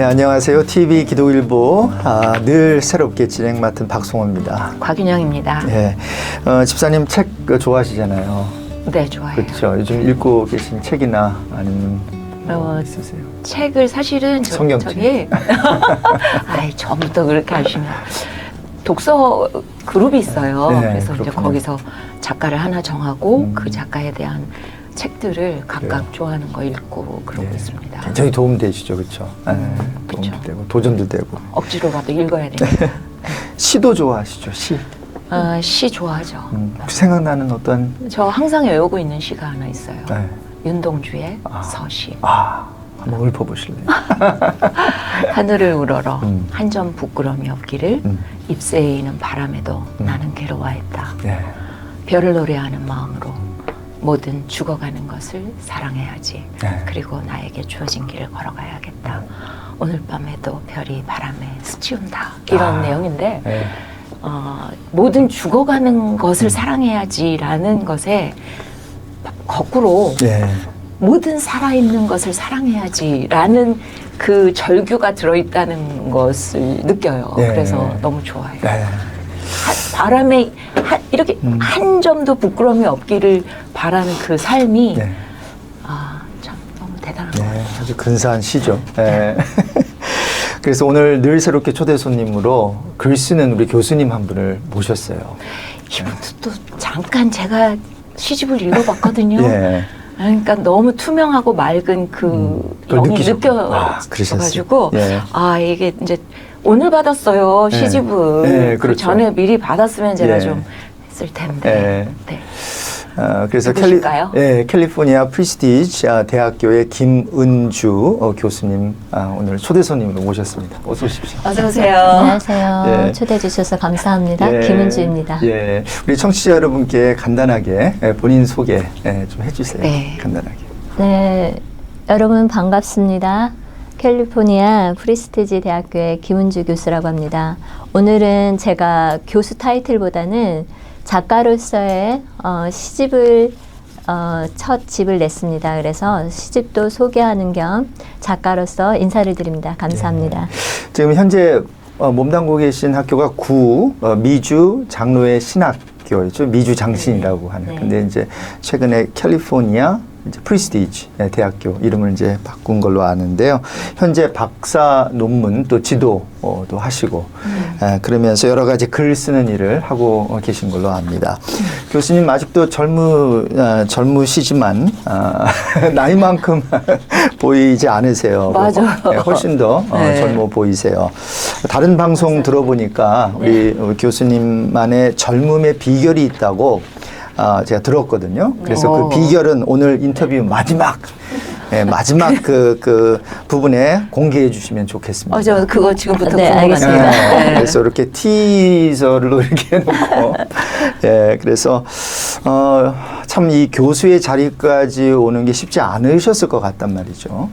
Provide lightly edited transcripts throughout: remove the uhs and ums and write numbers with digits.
네, 안녕하세요. TV 기도일보 늘 새롭게 진행 맡은 박송호입니다. 곽윤영입니다. 네, 집사님 책 좋아하시잖아요. 네, 좋아요. 그렇죠. 요즘 읽고 계신 책이나 아니면 있으세요? 책을 사실은 성경책. 아이, 처음부터 그렇게 하시면 독서 그룹이 있어요. 네, 그래서 그렇군요. 이제 거기서 작가를 하나 정하고 그 작가에 대한 책들을 각각 그래요. 좋아하는 거 읽고 그러고 있습니다. 굉장히 도움되시죠, 그렇죠? 도움도 그쵸. 되고 도전도 되고. 억지로라도 읽어야 됩니다. 시도 좋아하시죠, 시? 시 좋아하죠. 혹시 생각나는 어떤? 저 항상 외우고 있는 시가 하나 있어요. 네. 윤동주의 서시. 한번 읊어보실래요? 하늘을 우러러 한 점 부끄러움이 없기를 잎새이는 바람에도 나는 괴로워했다. 네. 별을 노래하는 마음으로 뭐든 죽어가는 것을 사랑해야지. 네. 그리고 나에게 주어진 길을 걸어가야겠다. 오늘 밤에도 별이 바람에 스치운다. 이런 내용인데 네. 뭐든 죽어가는 것을 사랑해야지라는 것에 거꾸로 네. 모든 살아있는 것을 사랑해야지라는 그 절규가 들어있다는 것을 느껴요. 네. 그래서 너무 좋아요. 네. 바람에 이렇게 한 점도 부끄러움이 없기를 바라는 그 삶이 네. 참 너무 대단한 것 네, 같아요. 아주 근사한 시죠. 네. 그래서 오늘 늘 새롭게 초대 손님으로 글 쓰는 우리 교수님 한 분을 모셨어요. 이분도 또 잠깐 제가 시집을 읽어봤거든요. 예. 그러니까 너무 투명하고 맑은 그 영이 느껴져가지고 예. 이게 이제 오늘 받았어요, 시집을. 예, 그 그렇죠. 전에 미리 받았으면 제가 예. 좀 했을 텐데. 예. 네. 그래서 누구실까요? 캘리포니아 프리스티지 대학교의 김은주 교수님 오늘 초대 손님으로 모셨습니다. 어서 오십시오. 어서 오세요. 안녕하세요. 예. 초대해 주셔서 감사합니다. 예. 김은주입니다. 예, 우리 청취자 여러분께 간단하게 본인 소개 좀 해주세요. 네. 간단하게. 네, 여러분 반갑습니다. 캘리포니아 프리스티지 대학교의 김은주 교수라고 합니다. 오늘은 제가 교수 타이틀보다는 작가로서의 시집을 첫 집을 냈습니다. 그래서 시집도 소개하는 겸 작가로서 인사를 드립니다. 감사합니다. 지금 현재 몸담고 계신 학교가 미주 장로의 신학교였죠. 미주 장신이라고 하는. 네. 근데 이제 최근에 캘리포니아 프리스티지 대학교 이름을 이제 바꾼 걸로 아는데요. 현재 박사 논문 또 지도도 하시고 그러면서 여러 가지 글 쓰는 일을 하고 계신 걸로 압니다. 교수님 아직도 젊으시지만 나이만큼 보이지 않으세요. 맞아요. 네, 훨씬 더 네. 젊어 보이세요. 다른 방송 들어보니까 우리 교수님만의 젊음의 비결이 있다고 제가 들었거든요. 그래서 그 비결은 오늘 인터뷰 마지막 그 부분에 공개해 주시면 좋겠습니다. 저 그거 지금부터 네, 궁금하네요. 알겠습니다. 네. 그래서 이렇게 티저를 이렇게 해놓고, 그래서 참 이 교수의 자리까지 오는 게 쉽지 않으셨을 것 같단 말이죠.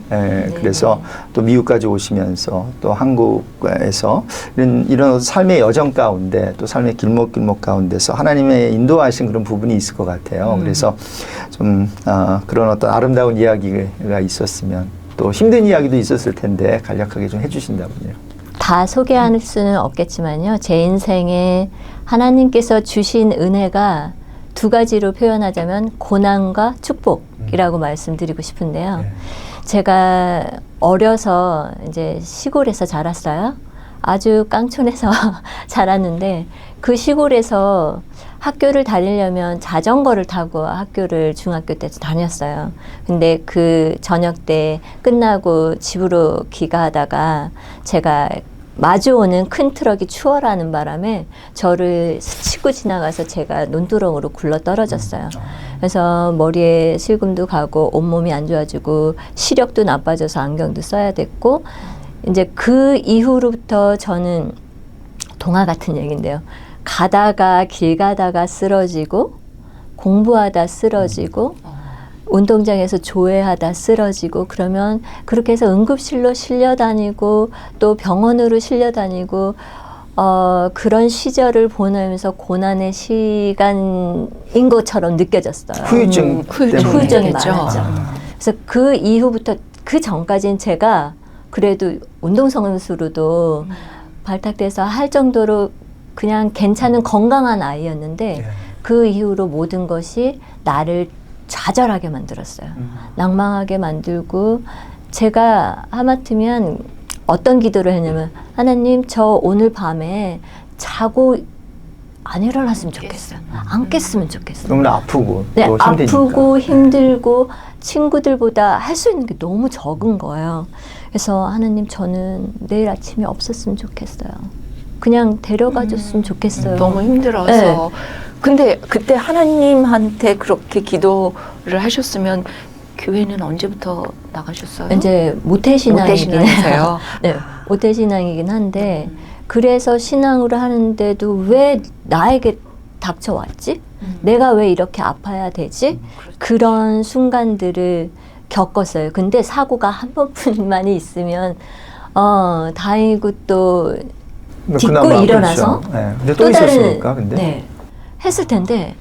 그래서 또 미국까지 오시면서 또 한국에서 이런 삶의 여정 가운데 또 삶의 길목 가운데서 하나님의 인도하신 그런 부분이 있을 것 같아요. 그래서 좀 그런 어떤 아름다운 이야기가 있었으면 또 힘든 이야기도 있었을 텐데 간략하게 좀 해주신다면요. 다 소개할 수는 없겠지만요. 제 인생에 하나님께서 주신 은혜가 두 가지로 표현하자면 고난과 축복이라고 말씀드리고 싶은데요. 제가 어려서 이제 시골에서 자랐어요. 아주 깡촌에서 자랐는데 그 시골에서 학교를 다니려면 자전거를 타고 학교를 중학교 때 다녔어요. 근데 그 저녁 때 끝나고 집으로 귀가하다가 제가 마주오는 큰 트럭이 추월하는 바람에 저를 스치고 지나가서 제가 논두렁으로 굴러 떨어졌어요. 그래서 머리에 실금도 가고 온몸이 안 좋아지고 시력도 나빠져서 안경도 써야 됐고 이제 그 이후로부터 저는 동화 같은 얘기인데요. 길 가다가 쓰러지고 공부하다 쓰러지고 운동장에서 조회하다 쓰러지고 그러면 그렇게 해서 응급실로 실려다니고 또 병원으로 실려다니고 그런 시절을 보내면서 고난의 시간인 것처럼 느껴졌어요. 후유증 때문에. 후유증이 그렇죠. 많았죠. 그래서 그 이후부터 그 전까지는 제가 그래도 운동선수로도 발탁돼서 할 정도로 그냥 괜찮은 건강한 아이였는데 예. 그 이후로 모든 것이 나를 좌절하게 만들었어요. 낭망하게 만들고 제가 하마터면 어떤 기도를 했냐면 하나님 저 오늘 밤에 자고 안 일어났으면 좋겠어요. 안 깼으면 좋겠어요. 너무나 아프고 네, 또 힘드니까. 아프고 힘들고 친구들보다 할 수 있는 게 너무 적은 거예요. 그래서 하나님 저는 내일 아침에 없었으면 좋겠어요. 그냥 데려가 줬으면 좋겠어요. 너무 힘들어서. 네. 근데 그때 하나님한테 그렇게 기도를 하셨으면 교회는 언제부터 나가셨어요? 이제 모태신앙이긴 모태신앙이세요? 네, 모태신앙이긴 한데 그래서 신앙으로 하는데도 왜 나에게 닥쳐왔지? 내가 왜 이렇게 아파야 되지? 그런 순간들을 겪었어요. 근데 사고가 한 번뿐만이 있으면 다행이고 또 딛고 그나마 일어나서 그렇죠. 네. 근데 또 있었으니까 근데 네, 했을 텐데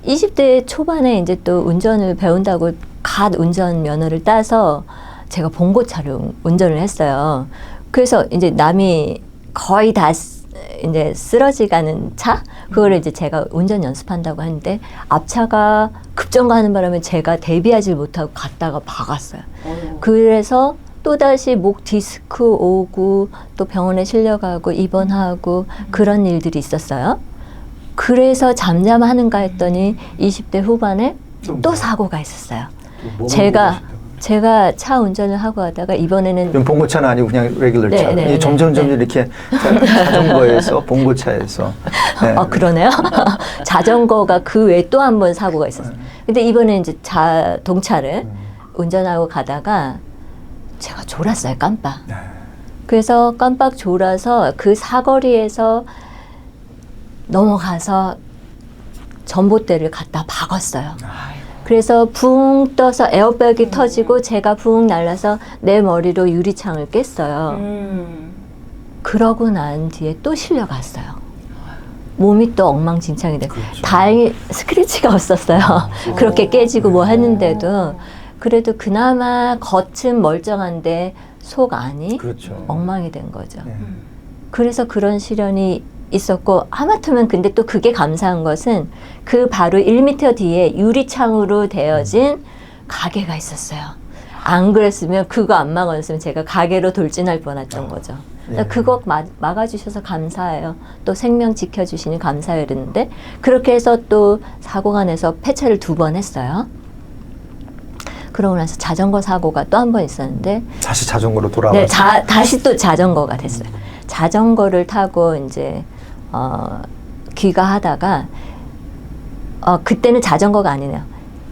20대 초반에 이제 또 운전을 배운다고 갓 운전 면허를 따서 제가 봉고차를 운전을 했어요. 그래서 이제 남이 거의 다 이제 쓰러지가는 차 그거를 이제 제가 운전 연습한다고 하는데 앞차가 급정거하는 바람에 제가 대비하지 못하고 갔다가 박았어요. 그래서 또다시 목 디스크 오고 또 병원에 실려가고 입원하고 그런 일들이 있었어요. 그래서 잠잠하는가 했더니 20대 후반에 또 사고가 있었어요. 제가 차 운전을 하고 하다가 이번에는 봉고차는 아니고 그냥 레귤러 차. 네, 점점 이렇게 자전거에서 봉고차에서. 네. 그러네요. 자전거가 그 외에 또 한 번 사고가 있었어요. 근데 이번에 이제 자동차를 운전하고 가다가 제가 졸았어요, 깜빡. 네. 그래서 깜빡 졸아서 그 사거리에서 넘어가서 전봇대를 갖다 박았어요. 그래서 붕 떠서 에어백이 터지고 제가 붕 날라서 내 머리로 유리창을 깼어요. 그러고 난 뒤에 또 실려갔어요. 몸이 또 엉망진창이 돼요. 그렇죠. 다행히 스크래치가 없었어요. 그렇게 깨지고 뭐 했는데도 그래도 그나마 겉은 멀쩡한데 속 안이 그렇죠. 엉망이 된 거죠. 네. 그래서 그런 시련이 있었고 하마터면 근데 또 그게 감사한 것은 그 바로 1m 뒤에 유리창으로 되어진 가게가 있었어요. 안 그랬으면 그거 안 막았으면 제가 가게로 돌진할 뻔했던 거죠. 예. 그거 막아주셔서 감사해요. 또 생명 지켜주시니 감사해요 이랬는데 그렇게 해서 또 사고가 나서 폐차를 2번 했어요. 그러고 나서 자전거 사고가 또 한 번 있었는데 다시 자전거로 돌아와서. 네, 다시 또 자전거가 됐어요. 자전거를 타고 이제 귀가하다가 그때는 자전거가 아니네요.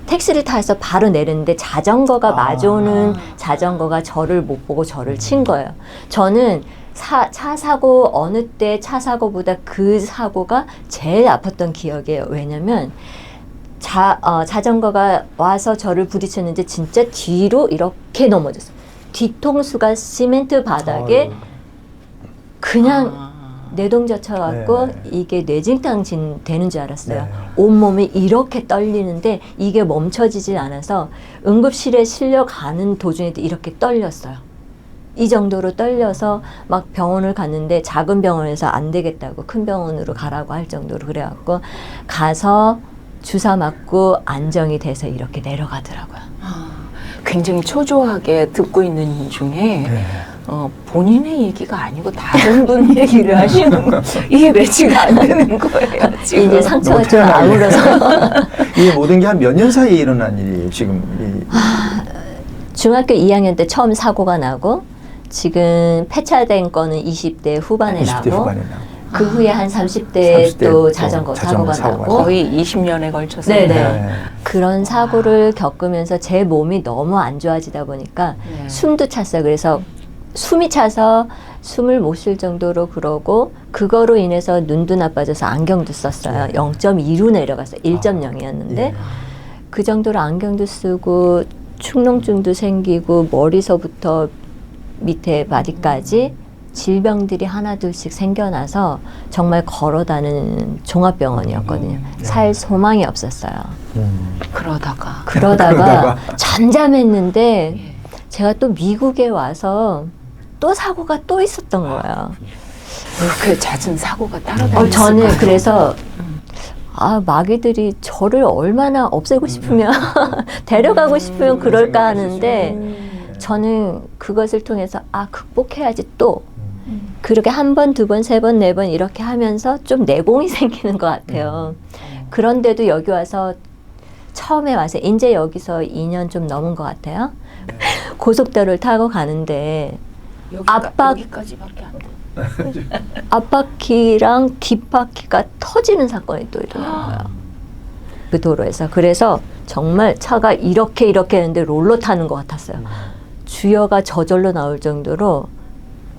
택시를 타서 바로 내렸는데 자전거가 마주오는 자전거가 저를 못 보고 저를 친 거예요. 저는 차 사고 어느 때 차 사고보다 그 사고가 제일 아팠던 기억이에요. 왜냐면 자전거가 와서 저를 부딪혔는데 진짜 뒤로 이렇게 넘어졌어요. 뒤통수가 시멘트 바닥에 그냥 뇌동저쳐갖고 네. 이게 뇌진탕 되는 줄 알았어요. 네. 온몸이 이렇게 떨리는데 이게 멈춰지질 않아서 응급실에 실려가는 도중에도 이렇게 떨렸어요. 이 정도로 떨려서 막 병원을 갔는데 작은 병원에서 안 되겠다고 큰 병원으로 가라고 할 정도로 그래갖고 가서 주사 맞고 안정이 돼서 이렇게 내려가더라고요. 굉장히 초조하게 듣고 있는 중에 네. 본인의 얘기가 아니고 다른 분 얘기를 하시는 거 이게 매치가 안 되는 거예요. 지금. 이제 상처가 좀 태어나게. 아물어서 이 모든 게 한 몇 년 사이에 일어난 일이에요, 지금. 중학교 2학년 때 처음 사고가 나고 지금 폐차된 거는 20대 후반에 20대 나고 후반에 나고. 그 후에 한 30대 또 자전거 사고가 나고 거의 20년에 걸쳐서. 네네. 네. 그런 사고를 겪으면서 제 몸이 너무 안 좋아지다 보니까 네. 숨도 찼어요. 그래서 숨이 차서 숨을 못 쉴 정도로 그러고 그거로 인해서 눈도 나빠져서 안경도 썼어요. 0.2로 내려갔어요. 1.0이었는데 예. 그 정도로 안경도 쓰고 축농증도 생기고 머리서부터 밑에 바디까지 질병들이 하나둘씩 생겨나서 정말 걸어다니는 종합병원이었거든요. 살 소망이 없었어요. 그러다가 그러다가 잠잠했는데 제가 또 미국에 와서 또 사고가 또 있었던 거예요. 그 잦은 사고가 따라다녔어요. 저는 그래서 마귀들이 저를 얼마나 없애고 싶으면 데려가고 싶으면 그럴까 하는데 저는 그것을 통해서 극복해야지 또 그렇게 한 번, 두 번, 세 번, 네 번 이렇게 하면서 좀 내공이 생기는 것 같아요. 그런데도 여기 와서 처음에 와서 이제 여기서 2년 좀 넘은 것 같아요. 고속도로를 타고 가는데 여기까지밖에 안 돼. 앞바퀴랑 뒷바퀴가 터지는 사건이 또 일어난 거예요. 그 도로에서. 그래서 정말 차가 이렇게 했는데 롤러 타는 것 같았어요. 주여가 저절로 나올 정도로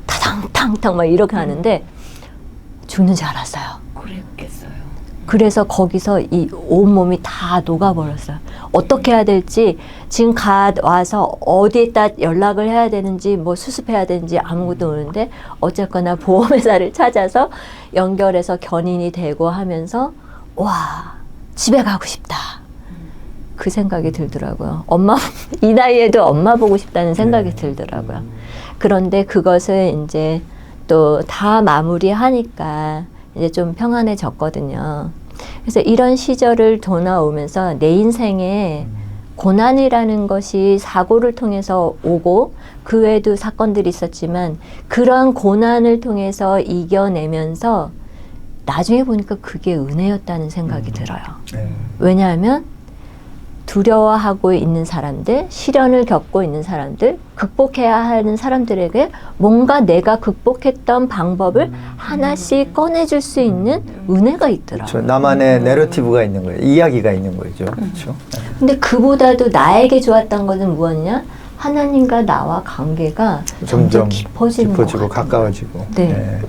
타당탕탕 막 이렇게 하는데 죽는 줄 알았어요. 그랬겠어요. 그래서 거기서 이 온몸이 다 녹아버렸어요. 어떻게 해야 될지 지금 와서 어디에다 연락을 해야 되는지 뭐 수습해야 되는지 아무것도 모르는데 어쨌거나 보험회사를 찾아서 연결해서 견인이 되고 하면서 와 집에 가고 싶다. 그 생각이 들더라고요. 이 나이에도 엄마 보고 싶다는 생각이 들더라고요. 그런데 그것을 이제 또 다 마무리하니까 이제 좀 평안해졌거든요. 그래서 이런 시절을 돌아오면서 내 인생에 고난이라는 것이 사고를 통해서 오고 그 외에도 사건들이 있었지만 그런 고난을 통해서 이겨내면서 나중에 보니까 그게 은혜였다는 생각이 들어요. 왜냐하면 두려워하고 있는 사람들, 시련을 겪고 있는 사람들, 극복해야 하는 사람들에게 뭔가 내가 극복했던 방법을 하나씩 꺼내줄 수 있는 은혜가 있더라고요. 그렇죠. 나만의 내러티브가 있는 거예요. 이야기가 있는 거죠. 그렇죠. 근데 그보다도 나에게 좋았던 것은 무엇이냐? 하나님과 나와 관계가 점점 깊어지는 것 같아요. 가까워지고. 네.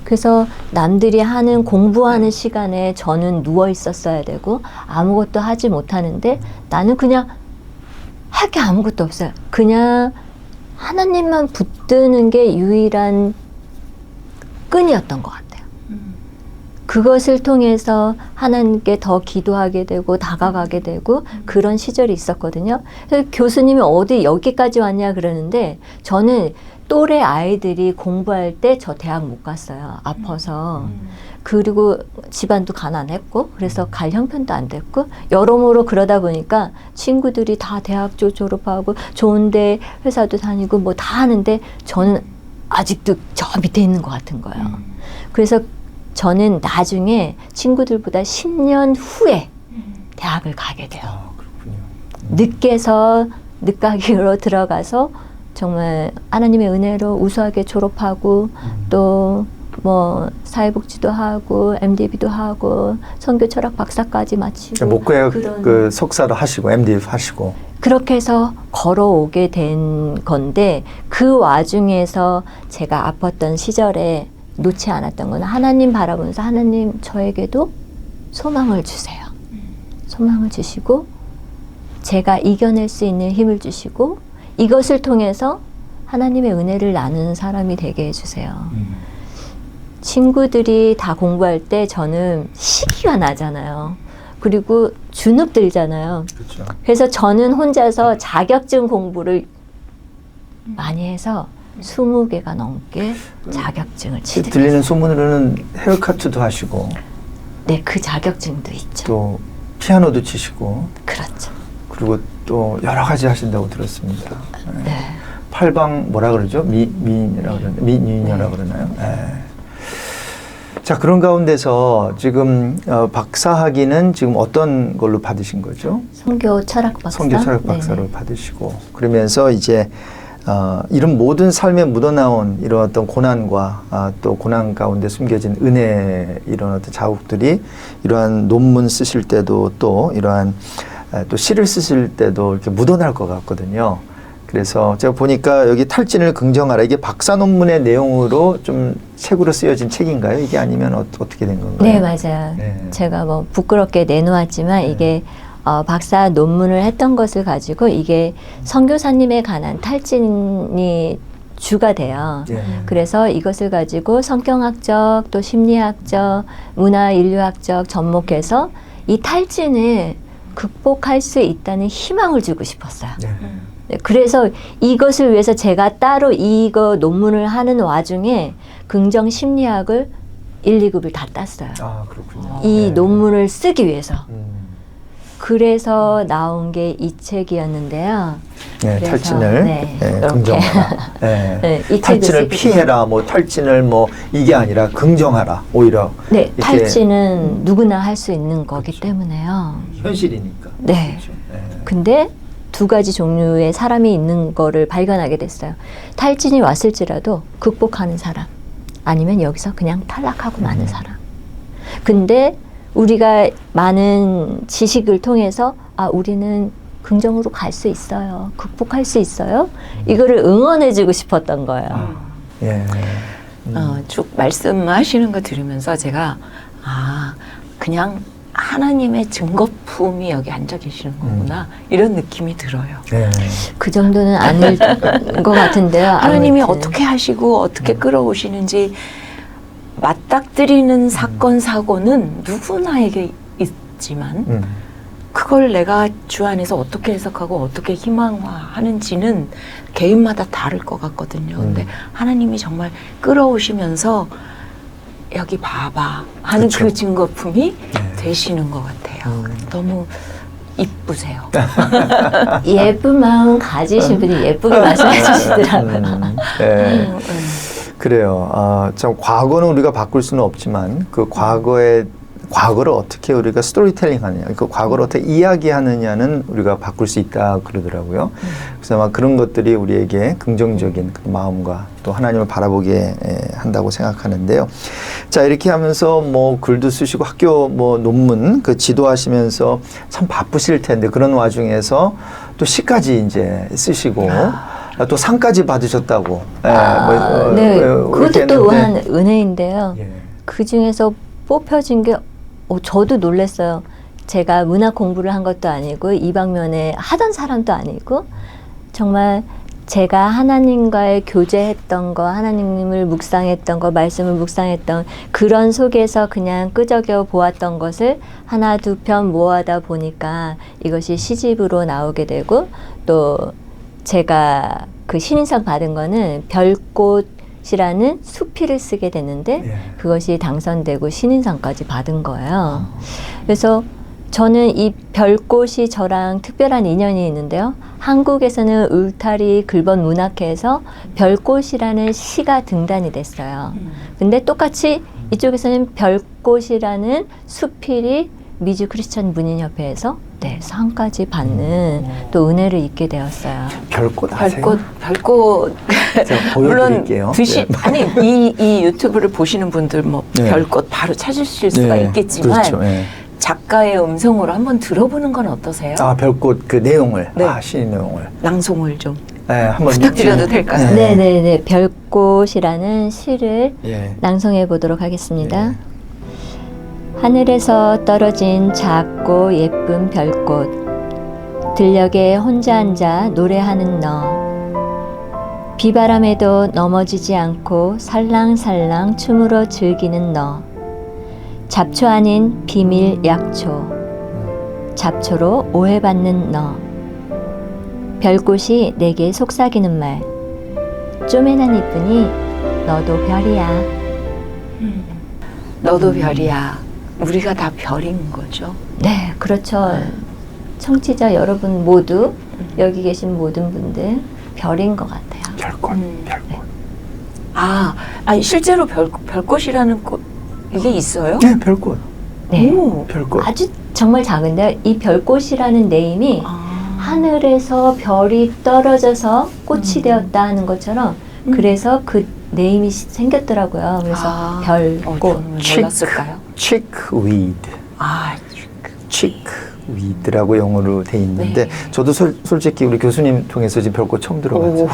그래서 남들이 하는 공부하는 시간에 저는 누워 있었어야 되고 아무것도 하지 못하는데 나는 그냥 할 게 아무것도 없어요. 그냥 하나님만 붙드는 게 유일한 끈이었던 것 같아요. 그것을 통해서 하나님께 더 기도하게 되고 다가가게 되고 그런 시절이 있었거든요. 그래서 교수님이 어디 여기까지 왔냐 그러는데 저는 또래 아이들이 공부할 때 저 대학 못 갔어요. 아파서. 그리고 집안도 가난했고 그래서 갈 형편도 안 됐고 여러모로 그러다 보니까 친구들이 다 대학교 졸업하고 좋은데 회사도 다니고 뭐 다 하는데 저는 아직도 저 밑에 있는 것 같은 거예요. 그래서 저는 나중에 친구들보다 10년 후에 대학을 가게 돼요. 늦게서 늦가기로 들어가서 정말 하나님의 은혜로 우수하게 졸업하고 또 뭐 사회복지도 하고 MDB도 하고 선교 철학 박사까지 마치고 목회 그 석사도 하시고 MD 하시고 그렇게 해서 걸어오게 된 건데 그 와중에서 제가 아팠던 시절에 놓지 않았던 건 하나님 바라보면서 하나님 저에게도 소망을 주세요. 소망을 주시고 제가 이겨낼 수 있는 힘을 주시고 이것을 통해서 하나님의 은혜를 나누는 사람이 되게 해주세요. 친구들이 다 공부할 때 저는 시기가 나잖아요. 그리고 주눅 들잖아요. 그렇죠. 그래서 저는 혼자서 자격증 공부를 많이 해서 20개가 넘게 자격증을 취득했어요. 들리는 소문으로는 헤어카트도 하시고 네, 그 자격증도 있죠. 또 피아노도 치시고 그렇죠. 그리고 또 여러 가지 하신다고 들었습니다. 네. 팔방 뭐라 그러죠? 미인이라고 그러나요? 미인이라고 그러나요? 네. 자, 그런 가운데서 지금 박사학위는 지금 어떤 걸로 받으신 거죠? 선교 철학 박사. 선교 철학 박사로 네네. 받으시고 그러면서 이제 이런 모든 삶에 묻어나온 이런 어떤 고난과 또 고난 가운데 숨겨진 은혜 이런 어떤 자국들이 이러한 논문 쓰실 때도 또 이러한 또 시를 쓰실 때도 이렇게 묻어날 것 같거든요. 그래서 제가 보니까 여기 탈진을 긍정하라 이게 박사 논문의 내용으로 좀 책으로 쓰여진 책인가요? 이게 아니면 어떻게 된 건가요? 네, 맞아요. 네. 제가 뭐 부끄럽게 내놓았지만 이게 박사 논문을 했던 것을 가지고 이게 선교사님에 관한 탈진이 주가 돼요. 예. 그래서 이것을 가지고 성경학적 또 심리학적 문화인류학적 접목해서 이 탈진을 극복할 수 있다는 희망을 주고 싶었어요. 네. 네, 그래서 이것을 위해서 제가 따로 이거 논문을 하는 와중에 긍정 심리학을 1, 2급을 다 땄어요. 아, 그렇군요. 이 네. 논문을 쓰기 위해서. 음. 그래서 나온 게 이 책이었는데요. 네, 그래서, 탈진을 네, 네, 이렇게. 긍정하라. 네. 네, 이 책을 탈진을 쓰게 피해라, 뭐 탈진을 뭐 이게 아니라 긍정하라. 오히려 네, 이렇게 탈진은 누구나 할 수 있는 거기 그렇죠. 때문에요. 현실이니까. 네. 그렇죠. 네. 근데 두 가지 종류의 사람이 있는 거를 발견하게 됐어요. 탈진이 왔을지라도 극복하는 사람, 아니면 여기서 그냥 탈락하고 마는 사람. 근데 우리가 많은 지식을 통해서 아, 우리는 긍정으로 갈 수 있어요. 극복할 수 있어요. 이거를 응원해주고 싶었던 거예요. 예. 쭉 말씀하시는 거 들으면서 제가 그냥 하나님의 증거품이 여기 앉아 계시는 거구나 이런 느낌이 들어요. 네. 그 정도는 아닐 것 같은데요. 하나님이 아무튼. 어떻게 하시고 어떻게 끌어오시는지 맞닥뜨리는 사건 사고는 누구나에게 있지만 그걸 내가 주 안에서 어떻게 해석하고 어떻게 희망화하는지는 개인마다 다를 것 같거든요. 근데 하나님이 정말 끌어오시면서 여기 봐봐 하는 그쵸. 그 증거품이 네. 되시는 것 같아요. 너무 이쁘세요. 예쁜 마음 가지신 분이 예쁘게 말씀해 주시더라고요. 네. 그래요. 참 과거는 우리가 바꿀 수는 없지만 그 과거를 어떻게 우리가 스토리텔링 하느냐, 그 과거를 어떻게 이야기하느냐는 우리가 바꿀 수 있다 그러더라고요. 그래서 아마 그런 것들이 우리에게 긍정적인 그 마음과 또 하나님을 바라보게 한다고 생각하는데요. 자, 이렇게 하면서 뭐 글도 쓰시고 학교 뭐 논문 그 지도하시면서 참 바쁘실 텐데 그런 와중에서 또 시까지 이제 쓰시고 또 상까지 받으셨다고. 네, 그렇게 그것도 또 했는데. 한 은혜인데요. 예. 그 중에서 뽑혀진 게 저도 놀랐어요. 제가 문학 공부를 한 것도 아니고 이 방면에 하던 사람도 아니고 정말 제가 하나님과의 교제했던 거, 하나님을 묵상했던 거, 말씀을 묵상했던 그런 속에서 그냥 끄적여 보았던 것을 하나 두 편 모아다 보니까 이것이 시집으로 나오게 되고 또 제가 그 신인상 받은 거는 별꽃이라는 수필을 쓰게 됐는데 예. 그것이 당선되고 신인상까지 받은 거예요. 그래서 저는 이 별꽃이 저랑 특별한 인연이 있는데요. 한국에서는 울타리 글번 문학회에서 별꽃이라는 시가 등단이 됐어요. 근데 똑같이 이쪽에서는 별꽃이라는 수필이 미주 크리스천 문인협회에서 상까지 받는 또 은혜를 잊게 되었어요. 별꽃 아세요? 별꽃 제가 물론 보여드릴게요. 아니 이 유튜브를 보시는 분들 뭐 네. 별꽃 바로 찾으실 수가 네, 있겠지만 그렇죠. 예. 작가의 음성으로 한번 들어보는 건 어떠세요? 별꽃 그 내용을, 네. 시인 내용을. 낭송을 좀 한번 부탁드려도 될까요? 네네네. 별꽃이라는 시를 예. 낭송해 보도록 하겠습니다. 하늘에서 떨어진 작고 예쁜 별꽃, 들녘에 혼자 앉아 노래하는 너, 비바람에도 넘어지지 않고 살랑살랑 춤으로 즐기는 너, 잡초 아닌 비밀 약초, 잡초로 오해받는 너, 별꽃이 내게 속삭이는 말, 쪼매난 이쁘니 너도 별이야. 너도 별이야. 우리가 다 별인 거죠. 네, 그렇죠. 청취자 여러분 모두 여기 계신 모든 분들 별인 것 같아요. 별꽃, 별꽃. 아니 실제로 별꽃이라는 꽃 이게 있어요? 네, 별꽃. 네, 오. 별꽃. 아주 정말 작은데 이 별꽃이라는 네임이 하늘에서 별이 떨어져서 꽃이 되었다 하는 것처럼 그래서 그 네임이 생겼더라고요. 그래서 별꽃. 저는 왜 몰랐을까요? chickweed. chickweed라고 영어로 돼 있는데 네. 저도 솔직히 우리 교수님 통해서 지금 별꽃 처음 들어봤어요.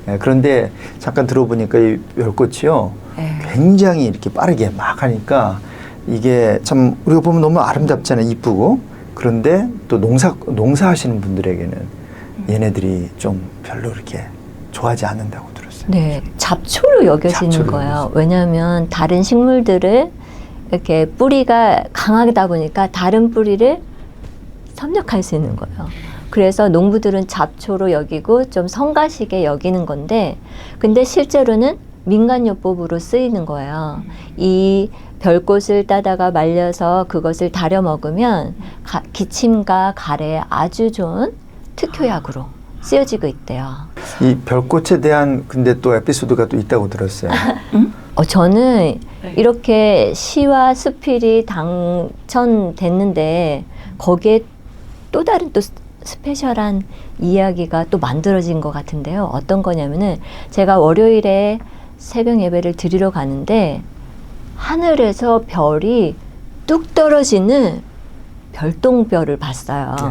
네, 그런데 잠깐 들어보니까 이 별꽃이요. 네. 굉장히 이렇게 빠르게 막 하니까 이게 참 우리가 보면 너무 아름답잖아요. 이쁘고. 그런데 또 농사하시는 분들에게는 얘네들이 좀 별로 이렇게 좋아하지 않는다고 들었어요. 네, 잡초로 여겨지는 잡초로 거예요. 여겨져요. 왜냐하면 다른 식물들을 이렇게 뿌리가 강하다 보니까 다른 뿌리를 섭렵할 수 있는 거예요. 그래서 농부들은 잡초로 여기고 좀 성가시게 여기는 건데, 근데 실제로는 민간요법으로 쓰이는 거예요. 이 별꽃을 따다가 말려서 그것을 달여 먹으면 기침과 가래에 아주 좋은 특효약으로 쓰여지고 있대요. 이 별꽃에 대한 근데 또 에피소드가 또 있다고 들었어요. 저는 네. 이렇게 시와 수필이 당첨됐는데 거기에 또 다른 또 스페셜한 이야기가 또 만들어진 것 같은데요. 어떤 거냐면은 제가 월요일에 새벽 예배를 드리러 가는데 하늘에서 별이 뚝 떨어지는 별똥별을 봤어요. 네.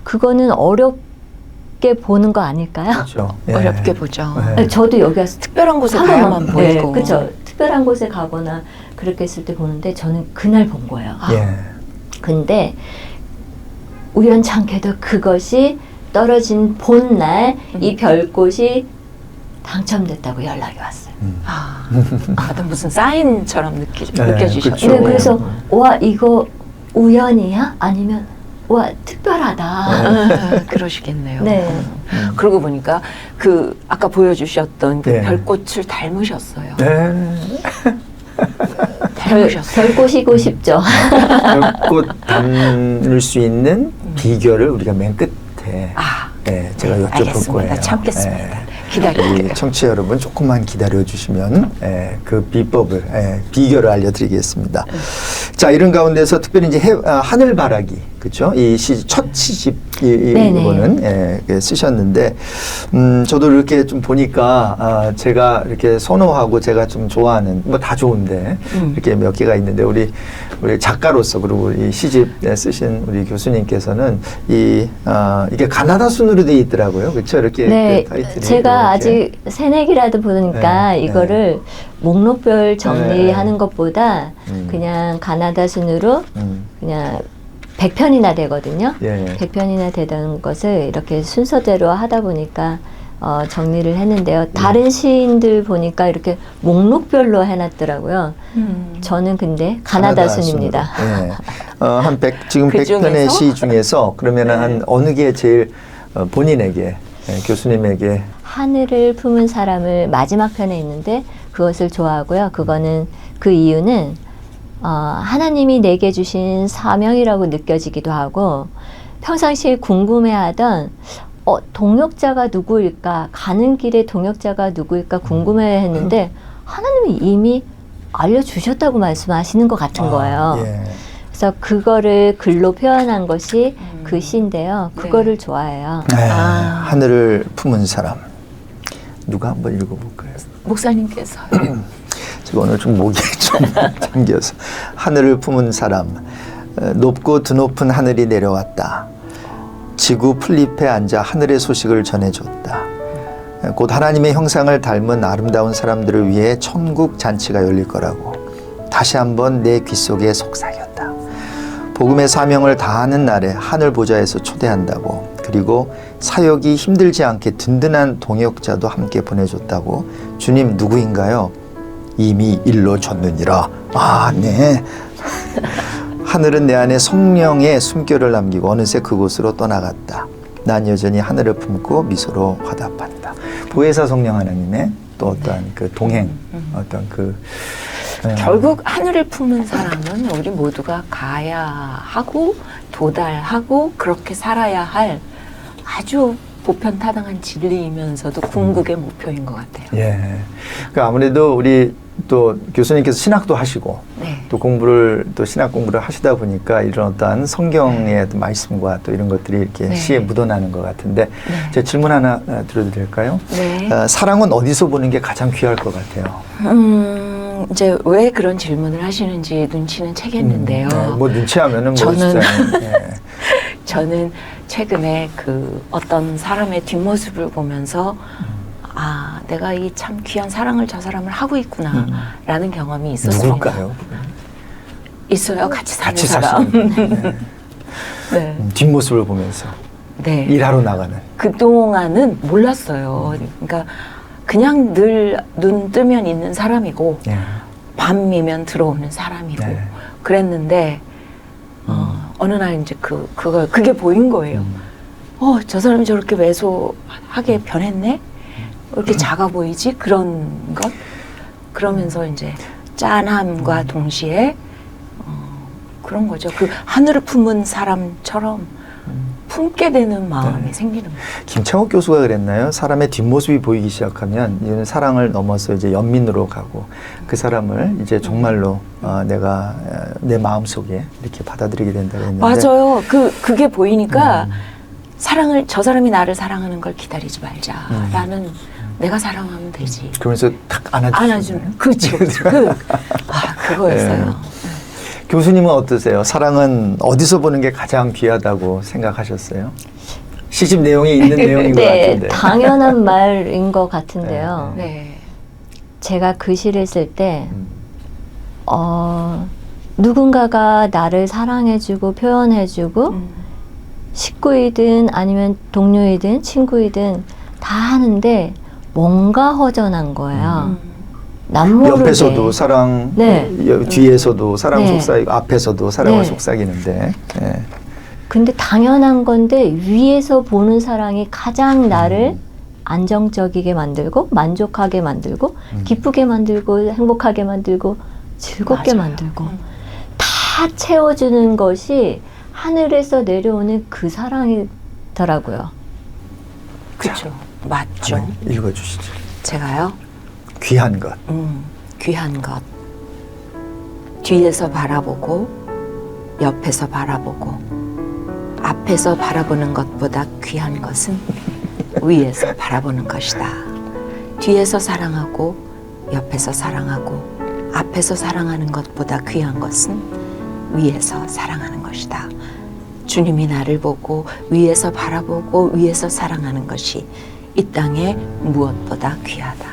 그거는 어렵게 보는 거 아닐까요? 그렇죠. 예. 어렵게 보죠. 네. 저도 여기 와서 특별한 곳에 가야만 보이고. 그렇죠. 특별한 곳에 가거나 그렇게 했을 때 보는데 저는 그날 본 거예요. 예. 근데 우연찮게도 그것이 떨어진 본날 이 별꽃이 당첨됐다고 연락이 왔어요. 어떤 무슨 사인처럼 네, 느껴지셨죠. 그쵸. 네, 그래서 와 이거 우연이야? 아니면 와 특별하다. 그러시겠네요. 네. 그러고 보니까 그 아까 보여주셨던 그 네. 별꽃을 닮으셨어요. 네. 닮으셨어요. 별꽃이고 싶죠. 별꽃 담을 수 있는 비결을 우리가 맨 끝에 제가 여쭤볼 알겠습니다. 거예요. 참겠습니다. 우리 기다릴게요. 청취자 여러분 조금만 기다려 주시면 그 비법을 비결을 알려드리겠습니다. 자, 이런 가운데서 특별히 이제 하늘바라기, 그렇죠? 이 첫 시집 이거는 쓰셨는데 저도 이렇게 좀 보니까 제가 이렇게 선호하고 제가 좀 좋아하는 뭐 다 좋은데 이렇게 몇 개가 있는데 우리 작가로서 그리고 이 시집 쓰신 우리 교수님께서는 이게 가나다 순으로 돼 있더라고요, 그렇죠? 이렇게 네, 그 타이틀이 제가 이렇게. 아직 새내기라도 보니까 네, 이거를 목록별 정리하는 것보다 그냥 가나다 순으로 그냥 100편이나 되거든요. 예. 100편이나 되던 것을 이렇게 순서대로 하다 보니까 정리를 했는데요. 다른 시인들 보니까 이렇게 목록별로 해놨더라고요. 저는 근데 가나다 순입니다. 순으로. 예. 지금 그 100편의 중에서? 시 중에서 그러면은 한 어느 게 제일 본인에게 교수님에게 하늘을 품은 사람을 마지막 편에 있는데 그것을 좋아하고요. 그거는 그 이유는 하나님이 내게 주신 사명이라고 느껴지기도 하고 평상시에 궁금해하던 동역자가 누구일까, 가는 길에 동역자가 누구일까 궁금해했는데 하나님이 이미 알려주셨다고 말씀하시는 것 같은 거예요. 예. 그래서 그거를 글로 표현한 것이 그 시인데요. 그거를 좋아해요. 하늘을 품은 사람 누가 한번 읽어볼까요? 목사님께서요. 제가 오늘 좀 목이 좀 잠겨서 하늘을 품은 사람 높고 드높은 하늘이 내려왔다. 지구 풀잎에 앉아 하늘의 소식을 전해줬다. 곧 하나님의 형상을 닮은 아름다운 사람들을 위해 천국 잔치가 열릴 거라고 다시 한번 내 귓속에 속삭였다. 복음의 사명을 다하는 날에 하늘 보좌에서 초대한다고, 그리고 사역이 힘들지 않게 든든한 동역자도 함께 보내줬다고. 주님 누구인가요? 이미 일러줬느니라. 네. 하늘은 내 안에 성령의 숨결을 남기고 어느새 그곳으로 떠나갔다. 난 여전히 하늘을 품고 미소로 화답한다. 보혜사 성령 하나님의 또 어떤 그 동행, 어떤 결국 하늘을 품은 사람은 우리 모두가 가야 하고 도달하고 그렇게 살아야 할 아주 보편타당한 진리이면서도 궁극의 목표인 것 같아요. 예. 그러니까 아무래도 우리 또 교수님께서 신학도 하시고 또 공부를 또 신학 공부를 하시다 보니까 이런 어떠한 성경의 어떤 말씀과 또 이런 것들이 이렇게 시에 묻어나는 것 같은데 제가 질문 하나 드려도 될까요? 네. 사랑은 어디서 보는 게 가장 귀할 것 같아요? 이제 왜 그런 질문을 하시는지 눈치는 채겠는데요. 뭐 눈치하면은 저는 최근에 그 어떤 사람의 뒷모습을 보면서 내가 이 참 귀한 사랑을 저 사람을 하고 있구나 라는 경험이 있었습니다. 누굴까요? 있어요. 같이 사는 같이 사람. 네. 뒷모습을 보면서 일하러 나가는. 그동안은 몰랐어요. 그러니까 그냥 늘 눈 뜨면 있는 사람이고 밤이면 들어오는 사람이고 그랬는데 어느 날 이제 그게 보인 거예요. 저 사람이 저렇게 왜소하게 변했네? 왜 이렇게 작아 보이지? 그런 것? 그러면서 이제 짠함과 동시에 그런 거죠. 그 하늘을 품은 사람처럼 품게 되는 마음이 생기는 거예요. 김창욱 교수가 그랬나요? 사람의 뒷모습이 보이기 시작하면 이제는 사랑을 넘어서 이제 연민으로 가고 그 사람을 이제 정말로 내가 내 마음속에 이렇게 받아들이게 된다고 했는데 맞아요. 그게 보이니까 저 사람이 나를 사랑하는 걸 기다리지 말자라는 내가 사랑하면 되지. 그러면서 탁 안아주는 그렇죠. 그거였어요. 교수님은 어떠세요? 사랑은 어디서 보는 게 가장 귀하다고 생각하셨어요? 시집 내용에 있는 내용인 것 네, 같은데. 당연한 말인 것 같은데요. 네. 제가 그 시를 쓸 때 누군가가 나를 사랑해주고 표현해주고 식구이든 아니면 동료이든 친구이든 다 하는데 뭔가 허전한 거예요. 남 모르게. 옆에서도 사랑, 네. 뒤에서도 사랑 네. 속삭이고 앞에서도 사랑을 네. 속삭이는데. 네. 근데 당연한 건데 위에서 보는 사랑이 가장 나를 안정적이게 만들고 만족하게 만들고 기쁘게 만들고 행복하게 만들고 즐겁게 맞아요. 만들고 다 채워주는 것이 하늘에서 내려오는 그 사랑이더라고요. 그렇죠. 맞죠. 한번 읽어주시죠. 제가요. 귀한 것. 귀한 것. 뒤에서 바라보고 옆에서 바라보고 앞에서 바라보는 것보다 귀한 것은 위에서 바라보는 것이다. 뒤에서 사랑하고 옆에서 사랑하고 앞에서 사랑하는 것보다 귀한 것은 위에서 사랑하는 것이다. 주님이 나를 보고 위에서 바라보고 위에서 사랑하는 것이 이 땅에 무엇보다 귀하다.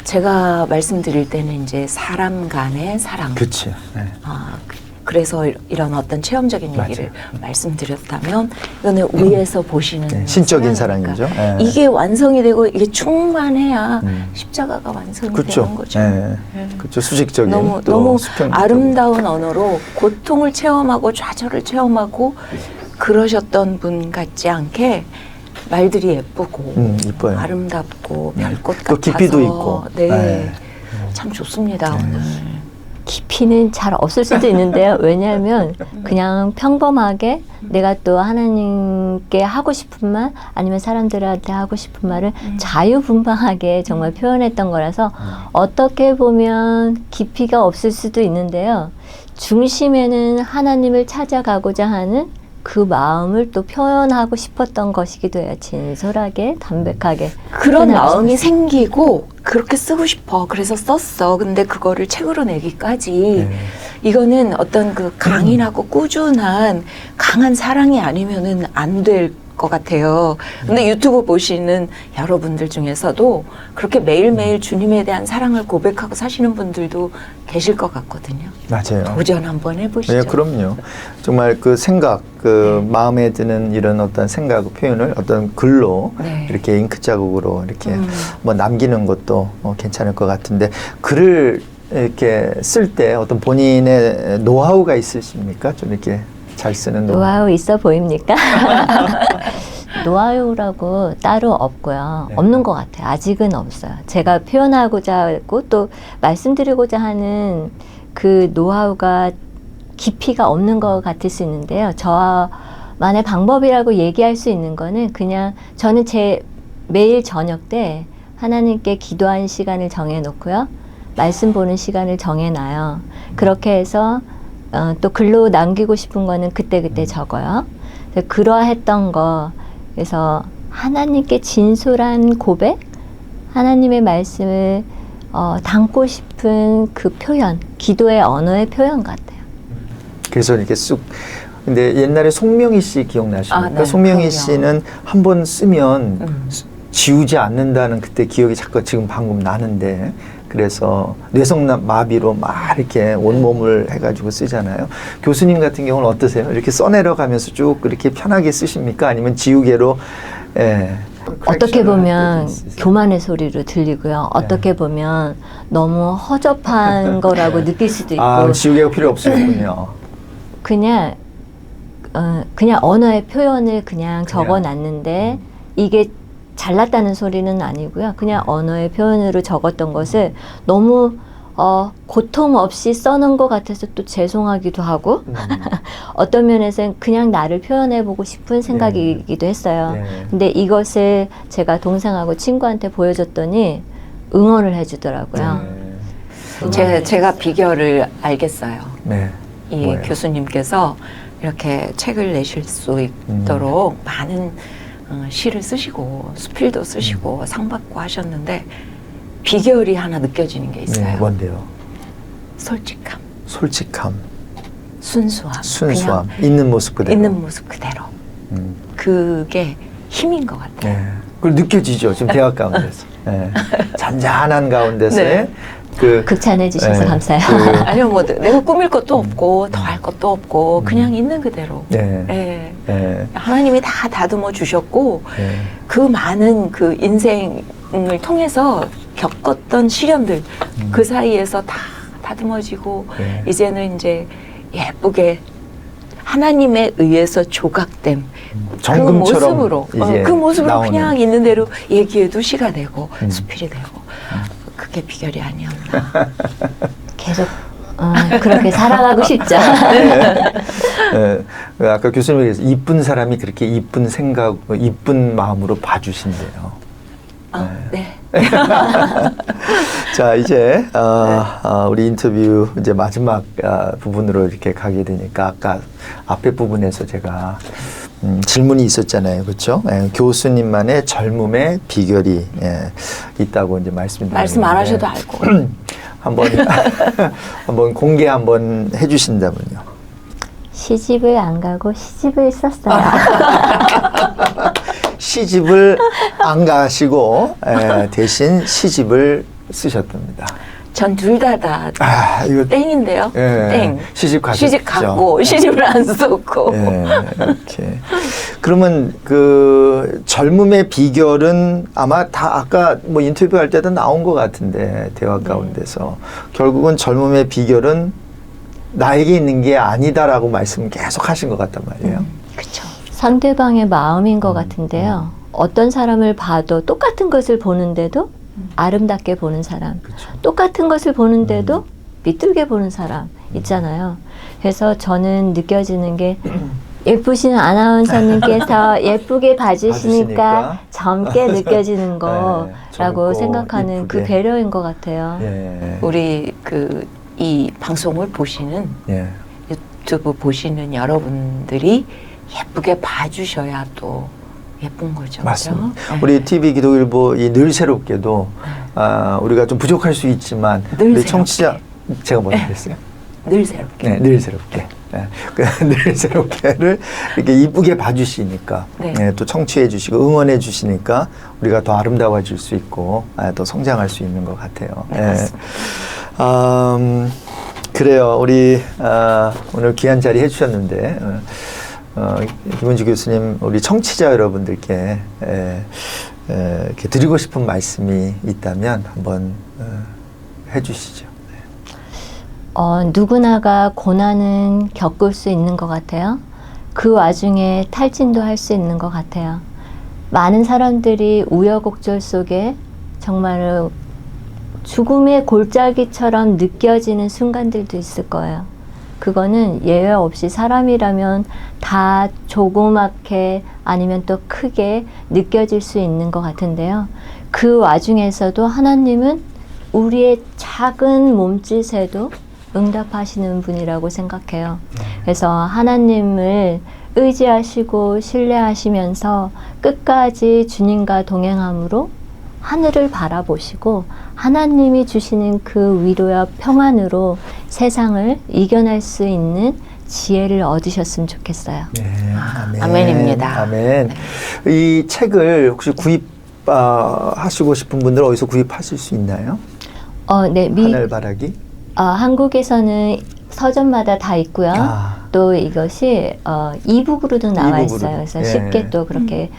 제가 말씀드릴 때는 이제 사람 간의 사랑. 그치. 네. 그래서 이런 어떤 체험적인 얘기를 맞아요. 말씀드렸다면 이거는 위에서 보시는 네, 신적인 사랑이니까. 사랑이죠. 네. 이게 완성이 되고 이게 충만해야 십자가가 완성이 그렇죠. 되는 거죠. 네. 그렇죠. 수직적인 너무 또 너무 수평적인. 아름다운 언어로 고통을 체험하고 좌절을 체험하고 그러셨던 분 같지 않게 말들이 예쁘고 이뻐요. 아름답고 별꽃 또 같아서 깊이도 있고. 네. 네. 참 좋습니다 오늘. 깊이는 잘 없을 수도 있는데요. 왜냐하면 그냥 평범하게 내가 또 하나님께 하고 싶은 말 아니면 사람들한테 하고 싶은 말을 자유분방하게 정말 표현했던 거라서 어떻게 보면 깊이가 없을 수도 있는데요. 중심에는 하나님을 찾아가고자 하는 그 마음을 또 표현하고 싶었던 것이기도 해요. 진솔하게, 담백하게. 그런 표현하고 마음이 싶었어요. 생기고 그렇게 쓰고 싶어. 그래서 썼어. 근데 그거를 책으로 내기까지 이거는 어떤 그 강인하고 꾸준한 강한 사랑이 아니면은 안 될 것 같아요. 근데 유튜브 보시는 여러분들 중에서도 그렇게 매일매일 주님에 대한 사랑을 고백하고 사시는 분들도 계실 것 같거든요. 맞아요. 도전 한번 해보시죠. 네, 그럼요. 정말 그 생각, 마음에 드는 이런 어떤 생각, 표현을 어떤 글로 네. 이렇게 잉크 자국으로 이렇게 뭐 남기는 것도 괜찮을 것 같은데 글을 이렇게 쓸 때 어떤 본인의 노하우가 있으십니까? 좀 이렇게 잘 쓰는 노하우 있어 보입니까? 노하우라고 따로 없고요. 네. 없는 것 같아요. 아직은 없어요. 제가 표현하고자 하고 또 말씀드리고자 하는 그 노하우가 깊이가 없는 것 같을 수 있는데요. 저만의 방법이라고 얘기할 수 있는 거는 그냥 저는 제 매일 저녁 때 하나님께 기도하는 시간을 정해놓고요. 말씀 보는 시간을 정해놔요. 그렇게 해서 또 글로 남기고 싶은 거는 그때그때 적어요. 그래서 그러했던 거, 그래서 하나님께 진솔한 고백, 하나님의 말씀을 담고 싶은 그 표현, 기도의 언어의 표현 같아요. 그래서 이렇게 쑥. 근데 옛날에 송명희 씨 기억나십니까? 네, 송명희 그럼요. 씨는 한 번 쓰면 지우지 않는다는 그때 기억이 자꾸 지금 방금 나는데 그래서 뇌성마비로 막 이렇게 온몸을 해가지고 쓰잖아요. 교수님 같은 경우는 어떠세요? 이렇게 써내려가면서 쭉 이렇게 편하게 쓰십니까? 아니면 지우개로 어떻게 보면 할 때도 있으세요? 교만의 소리로 들리고요. 어떻게 보면 너무 허접한 거라고 느낄 수도 있고 지우개가 필요 없으셨군요. 그냥 그냥 언어의 표현을 그냥 적어놨는데 이게 잘났다는 소리는 아니고요. 그냥 언어의 표현으로 적었던 것을 너무 고통 없이 써놓은 것 같아서 또 죄송하기도 하고 어떤 면에서는 그냥 나를 표현해보고 싶은 생각이기도 했어요. 근데 이것을 제가 동생하고 친구한테 보여줬더니 응원을 해주더라고요. 제가 비결을 알겠어요. 네. 이 뭐예요? 교수님께서 이렇게 책을 내실 수 있도록 많은 시를 쓰시고 수필도 쓰시고 상 받고 하셨는데 비결이 하나 느껴지는 게 있어요. 네, 뭔데요? 솔직함, 솔직함, 순수함, 순수함, 그냥 있는 모습 그대로. 있는 모습 그대로. 그게 힘인 것 같아요. 네. 그걸 느껴지죠. 지금 대학 가운데서. 네. 잔잔한 가운데서의 네. 극찬해 주셔서 네. 감사해요. 아니요, 뭐 내가 꾸밀 것도 없고 더 할 것도 없고 그냥 있는 그대로. 네. 예. 네. 하나님이 다 다듬어 주셨고 네. 그 많은 그 인생을 통해서 겪었던 시련들 그 사이에서 다 다듬어지고 네. 이제는 이제 예쁘게 하나님에 의해서 조각된 그 정금처럼 모습으로 이제 그 모습으로 나오는. 그냥 있는 대로 얘기해도 시가 되고 수필이 되고 그게 비결이 아니었나. 계속 그렇게 살아가고 싶죠. 네. 아까 교수님께서 이쁜 사람이 그렇게 이쁜 생각, 이쁜 마음으로 봐주신대요. 네. 자, 이제 우리 인터뷰 이제 마지막 부분으로 이렇게 가게 되니까 아까 앞에 부분에서 제가 질문이 있었잖아요, 그렇죠? 교수님만의 젊음의 비결이 있다고 이제 말씀드렸는데 말씀 안 하셔도 알 거. 한번 공개 한번 해주신다면요. 시집을 안 가고 시집을 썼어요. 시집을 안 가시고 대신 시집을 쓰셨답니다. 전 둘 다 이거 땡인데요. 예, 땡. 시집 가셨죠. 시집 갔고 시집을 안 썼고. 이렇게. 그러면 그 젊음의 비결은 아마 다 아까 뭐 인터뷰할 때도 나온 것 같은데 대화 가운데서 결국은 젊음의 비결은 나에게 있는 게 아니다라고 말씀 계속 하신 것 같단 말이에요. 그렇죠. 상대방의 마음인 것 같은데요. 어떤 사람을 봐도 똑같은 것을 보는데도 아름답게 보는 사람, 똑같은 것을 보는데도 비뚤게 보는 사람 있잖아요. 그래서 저는 느껴지는 게 예쁘신 아나운서님께서 예쁘게 봐주시니까 젊게 느껴지는 거라고 젊고 생각하는 이쁘게. 그 배려인 것 같아요. 우리 이 방송을 보시는 유튜브 보시는 여러분들이 예쁘게 봐주셔야 또 예쁜 거죠. 맞습니다. 그렇죠? 우리 TV 기독일보 늘 새롭게도 우리가 좀 부족할 수 있지만 늘 우리 새롭게. 청취자 제가 뭐라 그랬어요? 늘 새롭게. 네, 늘 새롭게. 늘 새롭게를 이렇게 이쁘게 봐주시니까 또 청취해 주시고 응원해 주시니까 우리가 더 아름다워질 수 있고 더 성장할 수 있는 것 같아요. 네, 맞습니다. 그래요. 우리 오늘 귀한 자리 해주셨는데 김은주 교수님 우리 청취자 여러분들께 이렇게 드리고 싶은 말씀이 있다면 한번 해주시죠. 누구나가 고난은 겪을 수 있는 것 같아요. 그 와중에 탈진도 할 수 있는 것 같아요. 많은 사람들이 우여곡절 속에 정말 죽음의 골짜기처럼 느껴지는 순간들도 있을 거예요. 그거는 예외 없이 사람이라면 다 조그맣게 아니면 또 크게 느껴질 수 있는 것 같은데요. 그 와중에서도 하나님은 우리의 작은 몸짓에도 응답하시는 분이라고 생각해요. 그래서 하나님을 의지하시고 신뢰하시면서 끝까지 주님과 동행함으로 하늘을 바라보시고 하나님이 주시는 그 위로와 평안으로 세상을 이겨낼 수 있는 지혜를 얻으셨으면 좋겠어요. 네, 아멘. 아멘입니다. 아멘. 이 책을 혹시 구입하시고 싶은 분들 어디서 구입하실 수 있나요? 네, 하늘바라기? 한국에서는 서점마다 다 있고요. 또 이것이 이북으로도 나와 이북으로. 있어요. 그래서 예. 쉽게 또 그렇게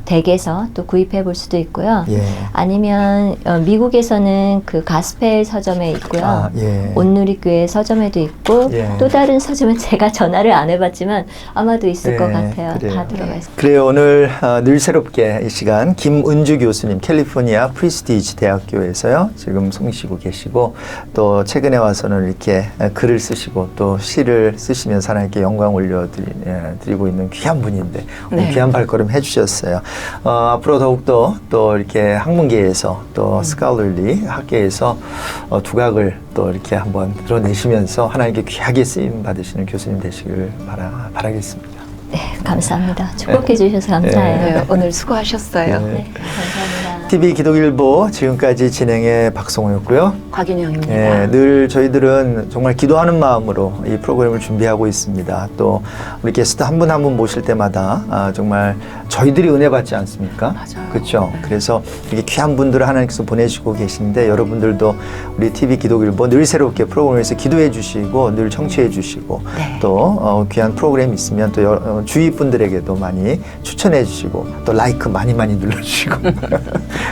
댁에서 또 구입해 볼 수도 있고요. 예. 아니면 미국에서는 그 가스펠 서점에 있고요. 예. 온누리교회 서점에도 있고 예. 또 다른 서점은 제가 전화를 안 해봤지만 아마도 있을 예, 것 같아요. 그래요. 다 들어가 있어요. 그래요. 오늘 늘 새롭게 이 시간 김은주 교수님 캘리포니아 프리스티지 대학교에서요 지금 송시고 계시고 또 최근에 와서는 이렇게 글을 쓰시고 또 시를 쓰시면서 하나님께 영광 올려드리고 있는 귀한 분인데 오늘 네. 귀한 발걸음 해주셨어요. 앞으로 더욱더 또 이렇게 학문계에서 또 스칼럴리 학계에서 두각을 또 이렇게 한번 드러내시면서 하나님께 귀하게 쓰임 받으시는 교수님 되시길 바라겠습니다. 네, 감사합니다. 축복해 주셔서 감사해요. 네, 오늘 수고하셨어요. 네. 네, 감사합니다. TV 기독일보 지금까지 진행의 박성호였고요. 곽인영입니다. 네, 늘 저희들은 정말 기도하는 마음으로 이 프로그램을 준비하고 있습니다. 또 우리 게스트 한 분 한 분 모실 때마다 정말 저희들이 은혜 받지 않습니까? 맞아요. 그렇죠. 네. 그래서 이렇게 귀한 분들을 하나님께서 보내주고 계신데 여러분들도 우리 TV 기독일보 늘 새롭게 프로그램에서 기도해 주시고 늘 청취해 주시고 네. 또 귀한 프로그램 있으면 또 주위 분들에게도 많이 추천해 주시고 또 라이크 많이 눌러주시고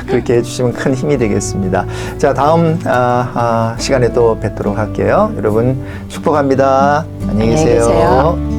그렇게 해주시면 큰 힘이 되겠습니다. 자, 다음 시간에 또 뵙도록 할게요. 여러분 축복합니다. 안녕히 계세요. 안녕히 계세요.